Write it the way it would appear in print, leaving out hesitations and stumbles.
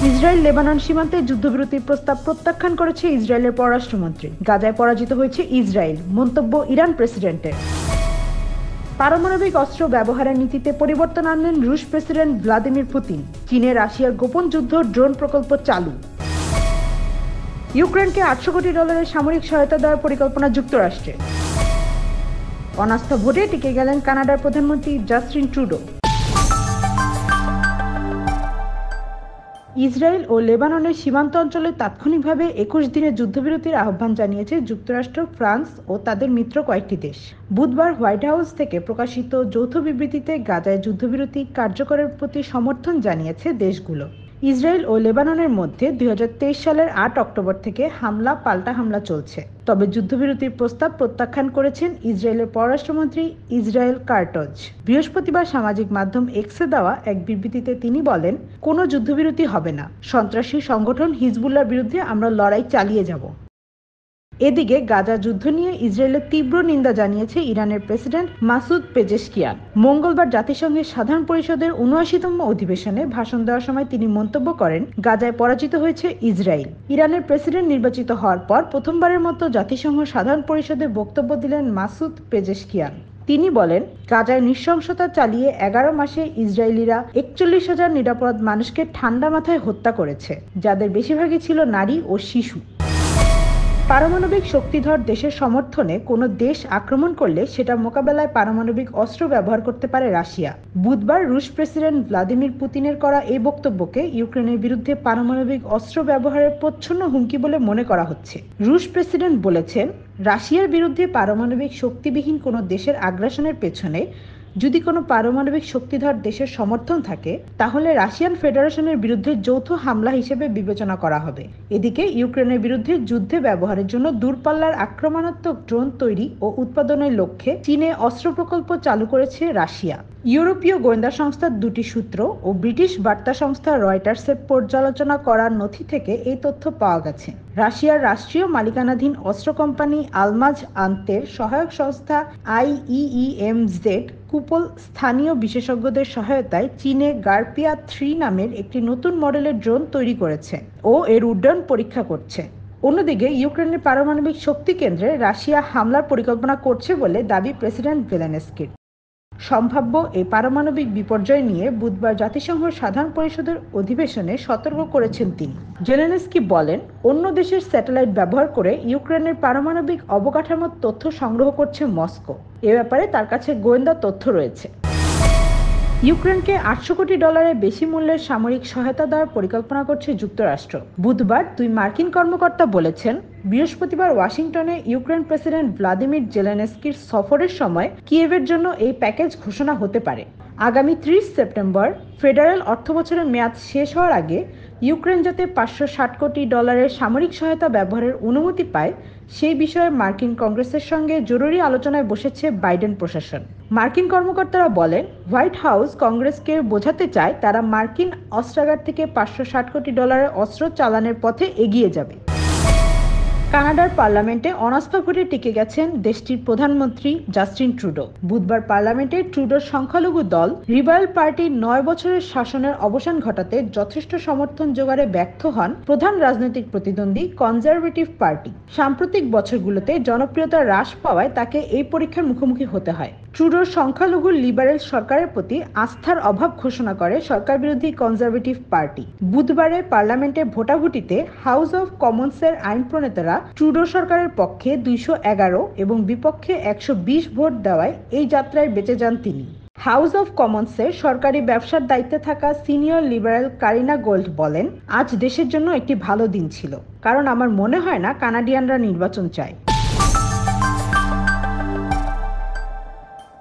Israel Lebanon সীমান্তে যুদ্ধবিরতির প্রস্তাব প্রত্যাখ্যান করেছে ইসরায়েলের পররাষ্ট্রমন্ত্রী। গাজায় পরাজিত হয়েছে ইসরায়েল, মন্তব্য ইরান প্রেসিডেন্টের। পারমাণবিক অস্ত্র ব্যবহারের নীতিতে পরিবর্তন আনলেন রুশ প্রেসিডেন্ট ভ্লাদিমির পুতিন। চীনে রাশিয়ার গোপন যুদ্ধ ড্রোন প্রকল্প চালু। ইউক্রেনকে $800 কোটি সামরিক সহায়তা দেওয়ার পরিকল্পনা যুক্তরাষ্ট্রের। অনাস্থা ভোটে টিকে গেলেন কানাডার প্রধানমন্ত্রী জাস্টিন ট্রুডো। ইসরায়েল ও লেবাননের সীমান্ত অঞ্চলে তাৎক্ষণিকভাবে 21 দিনের যুদ্ধবিরতির আহ্বান জানিয়েছে যুক্তরাষ্ট্র, ফ্রান্স ও তাদের মিত্র কয়েকটি দেশ। বুধবার হোয়াইট হাউস থেকে প্রকাশিত যৌথ বিবৃতিতে গাজায় যুদ্ধবিরতি কার্যকরের প্রতি সমর্থন জানিয়েছে দেশগুলো। ইসরায়েল ও লেবাননের মধ্যে 2023 সালের 8 অক্টোবর থেকে হামলা পাল্টা হামলা চলছে। তবে যুদ্ধবিরতির প্রস্তাব প্রত্যাখ্যান করেছেন ইসরায়েলের পররাষ্ট্রমন্ত্রী ইসরায়েল কার্টজ। বৃহস্পতিবার সামাজিক মাধ্যম এক্সে দেওয়া এক বিবৃতিতে তিনি বলেন, কোনো যুদ্ধবিরতি হবে না। সন্ত্রাসী সংগঠন হিজবুল্লাহর বিরুদ্ধে আমরা লড়াই চালিয়ে যাব। এদিকে গাজা যুদ্ধ নিয়ে ইসরায়েলের তীব্র নিন্দা জানিয়েছে ইরানের প্রেসিডেন্ট মাসুদ পেজেশকিয়ান। মঙ্গলবার জাতিসংঘের সাধারণ পরিষদের ৭৯তম অধিবেশনে ভাষণ দেওয়ার সময় তিনি মন্তব্য করেন, গাজায় পরাজিত হয়েছে ইসরায়েল। ইরানের প্রেসিডেন্ট নির্বাচিত হওয়ার পর প্রথমবারের মতো জাতিসংঘ সাধারণ পরিষদে বক্তব্য দিলেন মাসুদ পেজেশকিয়ান। তিনি বলেন, গাজায় নৃশংসতা চালিয়ে 11 মাসে ইসরায়েলিরা 41,000 নিরাপরাধ মানুষকে ঠান্ডা মাথায় হত্যা করেছে, যাদের বেশিরভাগই ছিল নারী ও শিশু। পারমাণবিক শক্তিধর দেশের সমর্থনে কোনো দেশ আক্রমণ করলে সেটা মোকাবেলায় পারমাণবিক অস্ত্র ব্যবহার করতে পারে রাশিয়া। বুধবার রুশ প্রেসিডেন্ট ভ্লাদিমির পুতিনের করা এই বক্তব্যকে ইউক্রেনের বিরুদ্ধে পারমাণবিক অস্ত্র ব্যবহারের প্রচ্ছন্ন হুমকি বলে মনে করা হচ্ছে। রুশ প্রেসিডেন্ট বলেছেন, রাশিয়ার বিরুদ্ধে পারমাণবিক শক্তিবিহীন কোনো দেশের আগ্রাসনের পেছনে যদি কোনো পারমাণবিক শক্তিধর দেশের সমর্থন থাকে, তাহলে রাশিয়ান ফেডারেশনের বিরুদ্ধে যৌথ হামলা হিসেবে বিবেচনা করা হবে। এদিকে ইউক্রেনের বিরুদ্ধে যুদ্ধে ব্যবহারের জন্য দূরপাল্লার আক্রমণাত্মক ড্রোন তৈরি ও উৎপাদনের লক্ষ্যে চীনে অস্ত্র প্রকল্প চালু করেছে রাশিয়া। ইউরোপীয় গোয়েন্দা সংস্থার দুটি সূত্র ও ব্রিটিশ বার্তা সংস্থা রয়টার্সের পর্যালোচনা করার নথি থেকে এই তথ্য পাওয়া গেছে। রাশিয়ার রাষ্ট্রীয় মালিকানাধীন অস্ত্র কোম্পানি আলমাজ আন্তের সহায়ক সংস্থা IEEMZ কুপল স্থানীয় বিশেষজ্ঞদের সহায়তায় চীনে গার্পিয়া 3 নামের একটি নতুন মডেলের ড্রোন তৈরি করেছে ও এর উড্ডয়ন পরীক্ষা করছে। অন্যদিকে ইউক্রেনের পারমাণবিক শক্তি কেন্দ্রে রাশিয়া হামলার পরিকল্পনা করছে বলে দাবি প্রেসিডেন্ট জেলেনস্কির। সম্ভাব্য এই পারমাণবিক বিপর্যয় নিয়ে বুধবার জাতিসংঘ সাধারণ পরিষদের অধিবেশনে সতর্ক করেছেন তিনি। জেলেনস্কি বলেন, অন্য দেশের স্যাটেলাইট ব্যবহার করে ইউক্রেনের পারমাণবিক অবকাঠামোর তথ্য সংগ্রহ করছে মস্কো। এ ব্যাপারে তার কাছে গোয়েন্দা তথ্য রয়েছে। ইউক্রেনকে $800 কোটি বেশি মূল্যের সামরিক সহায়তা দেওয়ার পরিকল্পনা করছে যুক্তরাষ্ট্র। বুধবার 2 মার্কিন কর্মকর্তা বলেছেন, বৃহস্পতিবার ওয়াশিংটনে ইউক্রেন প্রেসিডেন্ট ভ্লাদিমির জেলেনস্কির সফরের সময় কিয়েভের জন্য এই প্যাকেজ ঘোষণা হতে পারে। আগামী 30 সেপ্টেম্বর ফেডারেল অর্থবছরের মেয়াদ শেষ হওয়ার আগে ইউক্রেন যাতে $560 কোটি সামরিক সহায়তা ব্যবহারের অনুমতি পায়, সেই বিষয়ে মার্কিন কংগ্রেসের সঙ্গে জরুরি আলোচনায় বসেছে বাইডেন প্রশাসন। মার্কিন কর্মকর্তারা বলেন, হোয়াইট হাউস কংগ্রেসকে বোঝাতে চায় তারা মার্কিন অস্ত্রাগার থেকে $560 কোটি অস্ত্র চালানের পথে এগিয়ে যাবে। কানাডার পার্লামেন্টে অনাস্থা ভোটে টিকে গেছেন দেশটির প্রধানমন্ত্রী জাস্টিন ট্রুডো। বুধবার পার্লামেন্টে ট্রুডোর সংখ্যালঘু দল লিবারেল পার্টির 9 বছরের শাসনের অবসান ঘটাতে যথেষ্ট সমর্থন জোগাড়ে ব্যর্থ হন প্রধান রাজনৈতিক প্রতিদ্বন্দ্বী কনজারভেটিভ পার্টি। সাম্প্রতিক বছরগুলোতে জনপ্রিয়তা হ্রাস পাওয়ায় তাকে এই পরীক্ষার মুখোমুখি হতে হয়। ট্রুডোর সংখ্যালঘু লিবারেল সরকারের প্রতি আস্থার অভাব ঘোষণা করে সরকার বিরোধী কনজারভেটিভ পার্টি। বুধবারে পার্লামেন্টে ভোটাভুটিতে হাউস অব কমন্সের আইন প্রণেতারা ট্রুডো সরকারের পক্ষে 211 এবং বিপক্ষে 120 ভোট দেওয়ায় এই যাত্রায় বেঁচে যান তিনি। হাউস অব কমন্সের সরকারি ব্যবসার দায়িত্বে থাকা সিনিয়র লিবারেল কারিনা গোল্ড বলেন, আজ দেশের জন্য একটি ভালো দিন ছিল, কারণ আমার মনে হয় না কানাডিয়ানরা নির্বাচন চায়।